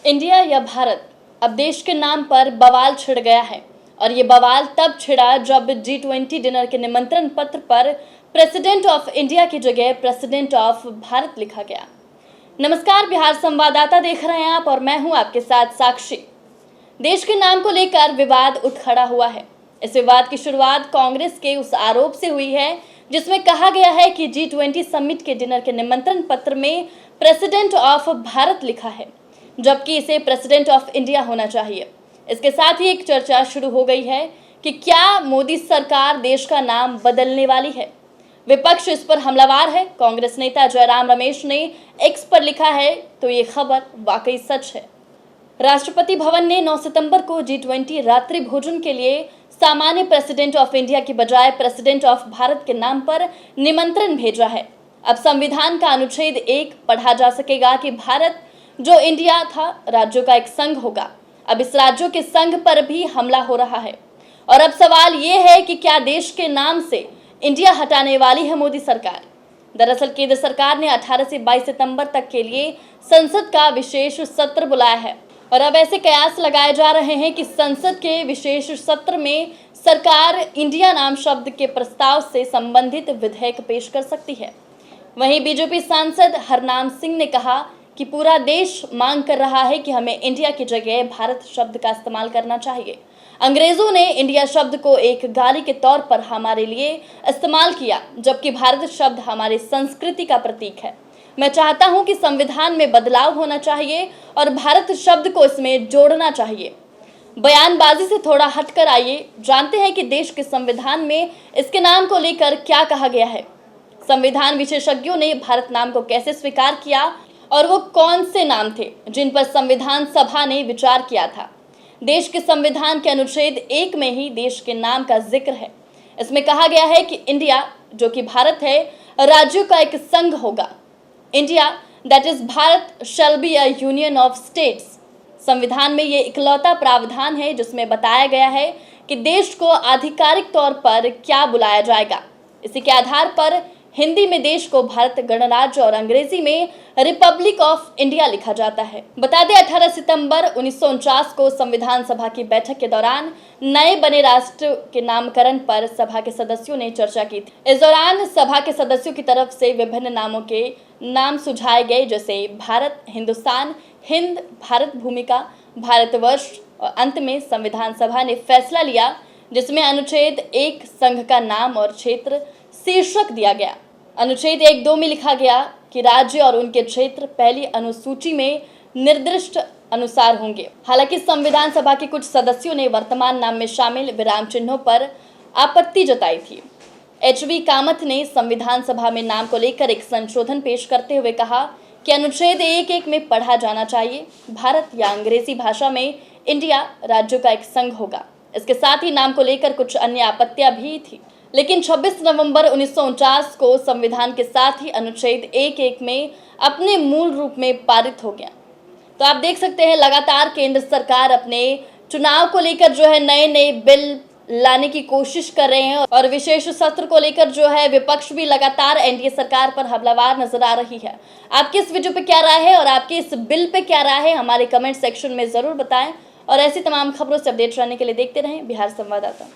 India या भारत, अब देश के नाम पर बवाल छिड़ गया है। और ये बवाल तब छिड़ा जब G20 डिनर के निमंत्रण पत्र पर प्रेसिडेंट ऑफ इंडिया की जगह प्रेसिडेंट ऑफ भारत लिखा गया। नमस्कार, बिहार संवाददाता देख रहे हैं आप और मैं हूं आपके साथ साक्षी। देश के नाम को लेकर विवाद उठ खड़ा हुआ है। इस विवाद की शुरुआत कांग्रेस के उस आरोप से हुई है जिसमें कहा गया है कि G20 समिट के डिनर के निमंत्रण पत्र में प्रेसिडेंट ऑफ भारत लिखा है, जबकि इसे प्रेसिडेंट ऑफ इंडिया होना चाहिए। इसके साथ ही एक चर्चा शुरू हो गई है कि क्या मोदी सरकार देश का नाम बदलने वाली है। विपक्ष इस पर हमलावर है। कांग्रेस नेता जयराम रमेश ने एक्स पर लिखा है तो ये खबर वाकई सच है। राष्ट्रपति भवन ने 9 सितंबर को G20 रात्रि भोजन के लिए सामान्य प्रेसिडेंट ऑफ इंडिया की बजाय प्रेसिडेंट ऑफ भारत के नाम पर निमंत्रण भेजा है। अब संविधान का अनुच्छेद 1 पढ़ा जा सकेगा कि भारत जो इंडिया था राज्यों का एक संघ होगा। अब इस राज्यों के संघ पर भी हमला हो रहा है और अब सवाल ये है कि क्या देश के नाम से इंडिया हटाने वाली है मोदी सरकार। दरअसल केंद्र सरकार ने 18 से 22 सितंबर तक के लिए संसद का विशेष सत्र बुलाया है और अब ऐसे कयास लगाए जा रहे हैं कि संसद के विशेष सत्र में सरकार इंडिया नाम शब्द के प्रस्ताव से संबंधित विधेयक पेश कर सकती है। वहीं बीजेपी सांसद हरनाम सिंह ने कहा कि पूरा देश मांग कर रहा है कि हमें इंडिया की जगह भारत शब्द का इस्तेमाल करना चाहिए। अंग्रेजों ने इंडिया शब्द को एक गाली के तौर पर हमारे लिए इस्तेमाल किया, जबकि भारत शब्द हमारी संस्कृति का प्रतीक है। मैं चाहता हूं कि संविधान में बदलाव होना चाहिए और भारत शब्द को इसमें जोड़ना चाहिए। बयानबाजी से थोड़ा हटकर आइए जानते हैं कि देश के संविधान में इसके नाम को लेकर क्या कहा गया है। संविधान विशेषज्ञों ने भारत नाम को कैसे स्वीकार किया और वो कौन से नाम थे जिन पर संविधान सभा ने विचार किया था। देश के संविधान के अनुच्छेद 1 में ही देश के नाम का जिक्र है। इसमें कहा गया है कि इंडिया जो कि भारत है राज्यों का एक संघ होगा। India that is Bharat shall be a union of states. संविधान में ये इकलौता प्रावधान है जिसमें बताया गया है कि देश को आधिकारिक तौर पर क्या बुलाया जाएगा। इसी के आधार पर हिंदी में देश को भारत गणराज्य और अंग्रेजी में रिपब्लिक ऑफ इंडिया लिखा जाता है। बता दें 18 सितंबर 1949 को संविधान सभा की बैठक के दौरान नए बने राष्ट्र के नामकरण पर सभा के सदस्यों ने चर्चा की थी। इस दौरान सभा के सदस्यों की तरफ से विभिन्न नामों के नाम सुझाए गए, जैसे भारत, हिंदुस्तान, हिंद, भारत भूमिका, भारतवर्ष और अंत में संविधान सभा ने फैसला लिया जिसमें अनुच्छेद 1 संघ का नाम और क्षेत्र शीर्षक दिया गया। अनुच्छेद 1(2) में लिखा गया कि राज्य और उनके क्षेत्र पहली अनुसूची में निर्दिष्ट अनुसार होंगे। हालांकि संविधान सभा के कुछ सदस्यों ने वर्तमान नाम में शामिल विराम चिन्हों पर आपत्ति जताई थी। HV कामत ने संविधान सभा में नाम को लेकर एक संशोधन पेश करते हुए कहा कि अनुच्छेद 1(1) में पढ़ा जाना चाहिए, भारत या अंग्रेजी भाषा में इंडिया राज्यों का एक संघ होगा। इसके साथ ही नाम को लेकर कुछ अन्य आपत्तियां भी थी, लेकिन 26 नवंबर 1949 को संविधान के साथ ही अनुच्छेद 1(1) में अपने मूल रूप में पारित हो गया। तो आप देख सकते हैं लगातार केंद्र सरकार अपने चुनाव को लेकर जो है नए नए बिल लाने की कोशिश कर रहे हैं और विशेष सत्र को लेकर जो है विपक्ष भी लगातार एनडीए सरकार पर हमलावर नजर आ रही है। आपकी इस वीडियो पे क्या राय है और आपकी इस बिल पे क्या राय है, हमारे कमेंट सेक्शन में जरूर बताएं और ऐसी तमाम खबरों से अपडेट रहने के लिए देखते रहें बिहार संवाददाता।